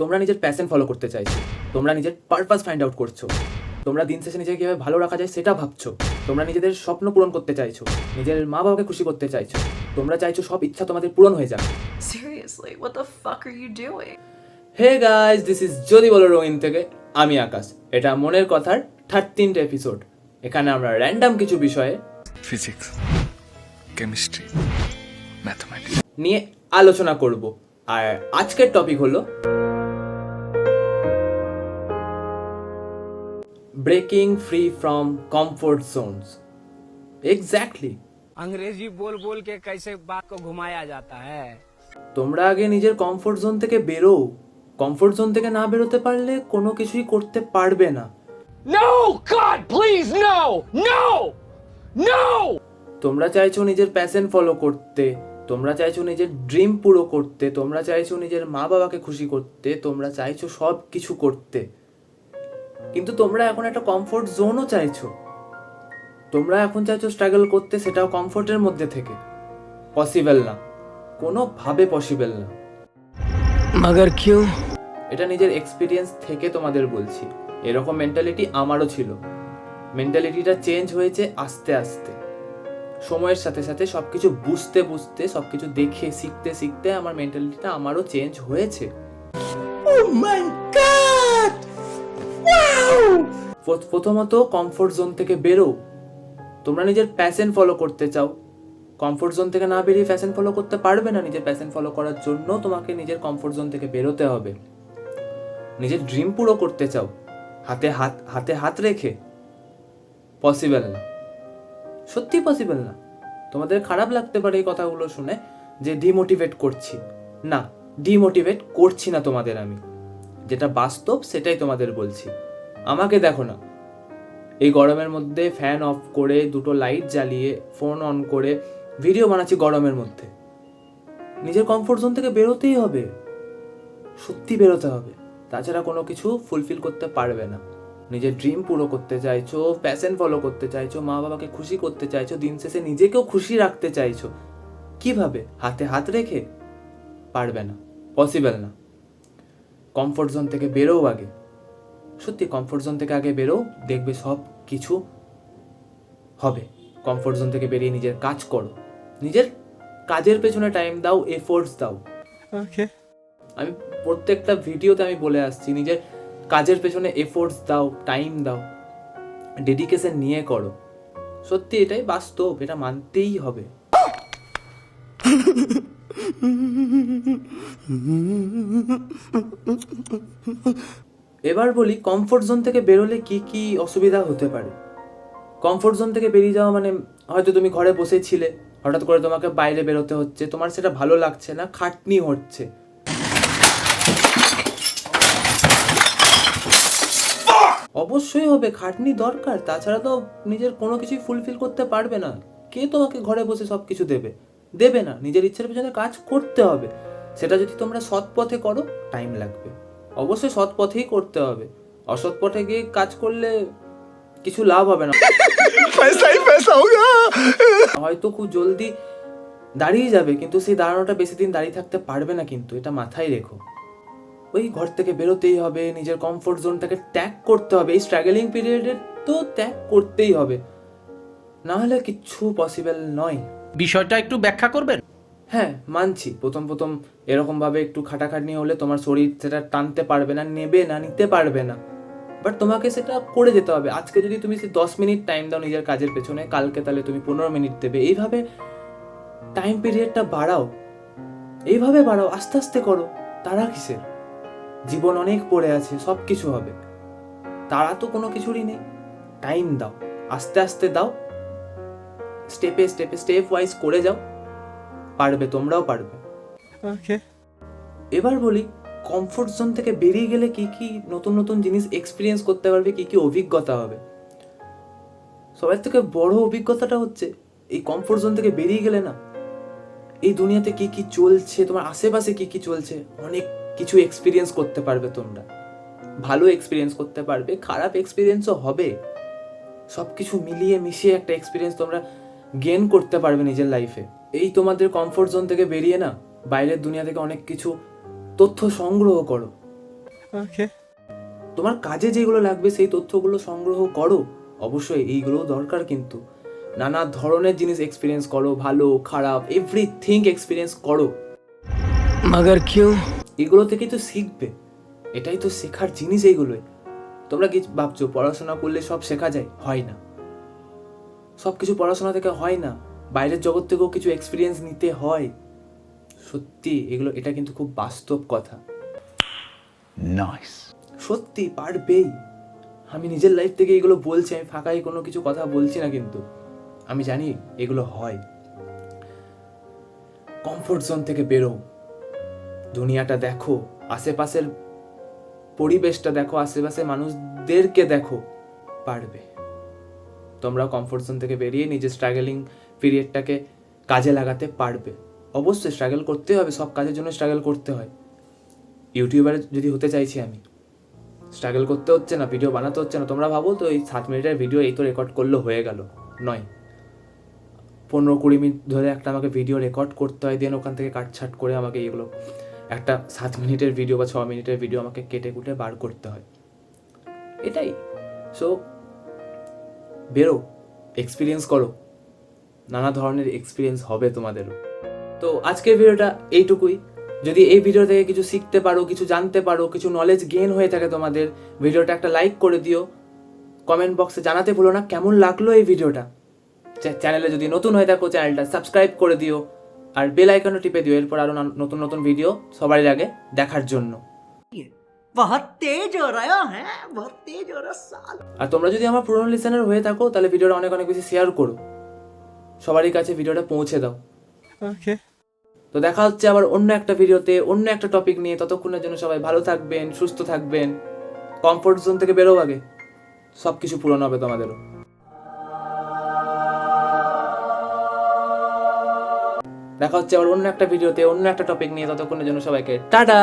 তোমরা নিজের passion follow করতে চাইছো, তোমরা নিজের পারপাস ফাইন্ড আউট করছো, তোমরা দিন শেষে নিজেকে কীভাবে ভালো রাখা যায় সেটা ভাবছো, তোমরা নিজেদের স্বপ্ন পূরণ করতে চাইছো, নিজের মা বাবাকে খুশি করতে চাইছো, তোমরা চাইছো সব ইচ্ছা তোমাদের পূরণ হয়ে যাক। Seriously, what the fuck are you doing? Hey guys, this is যদি বলো রঙিন থেকে আমি আকাশ। এটা মনের কথার 13th এপিসোড। এখানে আমরা র্যান্ডাম কিছু বিষয়ে ফিজিক্স, কেমিস্ট্রি, ম্যাথমেটিক্স নিয়ে আলোচনা করব। আর আজকের টপিক হলো breaking free from comfort Jones. Exactly, अंग्रेजी बोल बोल के कैसे बात को घुमाया जाता है। তোমরা আগে নিজের কমফোর্ট জোন থেকে বেরো। কমফোর্ট জোন থেকে না বেরোতে পারলে কোনো কিছুই করতে পারবে না। No, God, please, no, no, no. তোমরা চাইছো নিজের প্যাশন ফলো করতে, তোমরা চাইছো নিজের ড্রিম পুরো করতে, তোমরা চাইছো নিজের মা বাবাকে খুশি করতে, তোমরা চাইছো সব কিছু করতে, কিন্তু তোমরা এখন একটা কমফোর্ট জোনও চাইছো। তোমরা এখন চাইছো স্ট্রাগল করতে, সেটাও কমফোর্টের মধ্যে থেকে। পসিবল না, কোনোভাবে পসিবল না। मगर क्यों? এটা নিজের এক্সপিরিয়েন্স থেকে তোমাদের বলছি। এরকম মেন্টালিটি আমারও ছিল। মেন্টালিটিটা চেঞ্জ হয়েছে আস্তে আস্তে, সময়ের সাথে সাথে সবকিছু বুঝতে বুঝতে, সবকিছু দেখে শিখতে শিখতে আমার মেন্টালিটিটা আমারও চেঞ্জ হয়েছে। প্রথমত কমফোর্ট জোন থেকে বেরো। তোমরা নিজের প্যাশন ফলো করতে চাও, কমফোর্ট জোন থেকে না বেরিয়ে প্যাশন ফলো করতে পারবে না। নিজের প্যাশন ফলো করার জন্য তোমাকে নিজের কমফোর্ট জোন থেকে বেরোতে হবে। নিজের ড্রিম পুরো করতে চাও, হাতে হাত রেখে, পসিবল না, সত্যি পসিবল না। তোমাদের খারাপ লাগতে পারে এই কথাগুলো শুনে যে ডিমোটিভেট করছি। না, ডিমোটিভেট করছি না তোমাদের। আমি যেটা বাস্তব সেটাই তোমাদের বলছি। আমাকে দেখো না, এই গরমের মধ্যে ফ্যান অফ করে, দুটো লাইট জ্বালিয়ে, ফোন অন করে ভিডিও বানাচ্ছি গরমের মধ্যে। নিজের কমফোর্ট জোন থেকে বেরোতেই হবে, সত্যি বেরোতে হবে, তাছাড়া কোনো কিছু ফুলফিল করতে পারবে না। নিজের ড্রিম পুরো করতে চাইছো, প্যাশন ফলো করতে চাইছো, মা বাবাকে খুশি করতে চাইছো, দিন শেষে নিজেকেও খুশি রাখতে চাইছো, কিভাবে? হাতে হাত রেখে? পারবে না, পসিবল না। কমফোর্ট জোন থেকে বেরো আগে, সত্যি কমফোর্ট জোন থেকে আগে বেরো, দেখবে সব কিছু হবে। কমফোর্ট জোন থেকে বেরিয়ে নিজের কাজ করো, নিজের কাজের পেছনে টাইম দাও, এফোর্টস দাও। আমি প্রত্যেকটা ভিডিওতে আমি বলে আসছি, নিজের কাজের পেছনে এফোর্টস দাও, টাইম দাও, ডেডিকেশন নিয়ে করো। সত্যি এটাই বাস্তব, এটা মানতেই হবে। এবার বলি কমফোর্ট জোন থেকে বেরোলে কি কি অসুবিধা হতে পারে। কমফোর্ট জোন থেকে বেরিয়ে যাওয়া মানে হয়তো তুমি ঘরে বসেছিলে, হঠাৎ করে তোমাকে বাইরে বেরোতে হচ্ছে, তোমার সেটা ভালো লাগছে না, খাটনি হচ্ছে। অবশ্যই হবে, খাটনি দরকার, তাছাড়া তো নিজের কোনো কিছুই ফুলফিল করতে পারবে না। কে তোমাকে ঘরে বসে সব কিছু দেবে না। নিজের ইচ্ছের পেছনে কাজ করতে হবে। সেটা যদি তোমরা সৎ পথে করো, টাইম লাগবে, অবশ্যই সৎ পথেই করতে হবে। অসৎ পথে গিয়ে কাজ করলে কিছু লাভ হবে না, হয়তো খুব জলদি দাঁড়িয়ে যাবে, কিন্তু সেই দাঁড়ানোটা বেশি দিন দাঁড়িয়ে থাকতে পারবে না। কিন্তু এটা মাথায় রেখো, ওই ঘর থেকে বেরোতেই হবে, নিজের কমফোর্ট জোনটাকে ত্যাগ করতে হবে। এই স্ট্রাগলিং পিরিয়ডে তো ত্যাগ করতেই হবে, না হলে কিচ্ছু পসিবল নয়। বিষয়টা একটু ব্যাখ্যা করবেন? হ্যাঁ, মানছি, প্রথম এরকমভাবে একটু খাটাখাটনি হলে তোমার শরীর সেটা টানতে পারবে না, নিতে পারবে না, বাট তোমাকে সেটা করে যেতে হবে। আজকে যদি তুমি 10 মিনিট টাইম দাও নিজের কাজের পেছনে, কালকে তাহলে তুমি 15 মিনিট দেবে। এইভাবে টাইম পিরিয়ডটা বাড়াও, এইভাবে বাড়াও, আস্তে আস্তে করো। তারা কিসের? জীবন অনেক পড়ে আছে, সব কিছু হবে, তারা তো কোনো কিছুরই নেই। টাইম দাও, আস্তে আস্তে দাও, স্টেপ ওয়াইজ করে যাও, পারবে, তোমরাও পারবে। এবার বলি কমফোর্ট জোন থেকে বেরিয়ে গেলে কি কি নতুন নতুন জিনিস এক্সপিরিয়েন্স করতে পারবে, কি কি অভিজ্ঞতা হবে। সবার থেকে বড় অভিজ্ঞতাটা হচ্ছে এই কমফোর্ট জোন থেকে বেরিয়ে গেলে না, এই দুনিয়াতে কি কি চলছে, তোমার আশেপাশে কি কি চলছে, অনেক কিছু এক্সপিরিয়েন্স করতে পারবে তোমরা। ভালো এক্সপিরিয়েন্স করতে পারবে, খারাপ এক্সপিরিয়েন্সও হবে, সবকিছু মিলিয়ে মিশিয়ে একটা এক্সপিরিয়েন্স তোমরা গেইন করতে পারবে নিজের লাইফে। এই তোমাদের কমফোর্ট জোন থেকে বেরিয়ে না, বাইরের দুনিয়া থেকে অনেক কিছু তথ্য সংগ্রহ করো, তোমার কাজে যেগুলো লাগবে সেই তথ্যগুলো সংগ্রহ করো, অবশ্যই এইগুলো দরকার, কিন্তু নানা ধরনের জিনিস এক্সপিরিয়েন্স করো, ভালো খারাপ এভরিথিং এক্সপিরিয়েন্স করো। मगर क्यों? এগুলো থেকেই তো শিখবে, এটাই তো শেখার জিনিস এইগুলোই। তোমরা কি ভাবছো পড়াশোনা করলে সব শেখা যায়? হয় না, সব কিছু পড়াশোনা থেকে হয় না, বাইরের জগৎ থেকেও কিছু এক্সপিরিয়েন্স নিতে হয়। সত্যি এগুলো, এটা কিন্তু খুব বাস্তব কথা। সত্যি পারবেই। আমি নিজের লাইফ থেকে এগুলো বলছি, আমি ফাঁকাই কোনো কিছু কথা বলছি না, কিন্তু আমি জানি এগুলো হয়। কমফোর্ট জোন থেকে বেরো, দুনিয়াটা দেখো, আশেপাশের পরিবেশটা দেখো, আশেপাশের মানুষদেরকে দেখো, পারবে। তোমরা কমফোর্ট জোন থেকে বেরিয়ে নিজের স্ট্রাগলিং পিরিয়ডটাকে কাজে লাগাতে পারবে। অবশ্যই স্ট্রাগল করতে হবে, সব কাজের জন্য স্ট্রাগল করতে হয়। ইউটিউবার যদি হতে চাইছি আমি, স্ট্রাগল করতে হচ্ছে না, ভিডিও বানাতে হচ্ছে না। তোমরা ভাবো তো এই 7 মিনিটের ভিডিও এই তো রেকর্ড করলে হয়ে গেল, নয়। 15-20 মিনিট ধরে একটা আমাকে ভিডিও রেকর্ড করতে হয়, দেন ওখান থেকে কাটছাট করে আমাকে এগুলো একটা 7 মিনিটের ভিডিও বা 6 মিনিটের ভিডিও আমাকে কেটে কুটে বার করতে হয়, এটাই। সো বেরো, এক্সপিরিয়েন্স করো, নানা ধরনের এক্সপিরিয়েন্স হবে তোমাদেরও। তো আজকের ভিডিওটা এইটুকুই। যদি এই ভিডিও থেকে কিছু শিখতে পারো, কিছু জানতে পারো, কিছু নলেজ গেইন হয়ে থাকে তোমাদের, ভিডিওটা একটা লাইক করে দিও। কমেন্ট বক্সে জানাতে ভুলো না কেমন লাগলো এই ভিডিওটা। চ্যানেলে যদি নতুন হয়ে থাকো চ্যানেলটা সাবস্ক্রাইব করে দিও, আর বেল আইকনও টিপে দিও, এরপর আরও নতুন নতুন ভিডিও সবার আগে দেখার জন্য। बहुत तेज हो रहा है, बहुत तेज हो रहा साल। আর তোমরা যদি আমার পুরনো লিসেনার হয়ে থাকো তাহলে ভিডিওটা অনেক অনেক বেশি শেয়ার করো, সবারই কাছে ভিডিওটা পৌঁছে দাও। তো দেখা হচ্ছে আবার অন্য একটা ভিডিওতে, অন্য একটা টপিক নিয়ে। ততক্ষণের জন্য সবাই ভালো থাকবেন, সুস্থ থাকবেন, কমফোর্ট জোন থেকে বেরো আগে, সব কিছু পূরণ হবে তোমাদেরও। দেখা হচ্ছে আবার অন্য একটা ভিডিওতে, অন্য একটা টপিক নিয়ে। ততক্ষণের জন্য সবাইকে টাটা।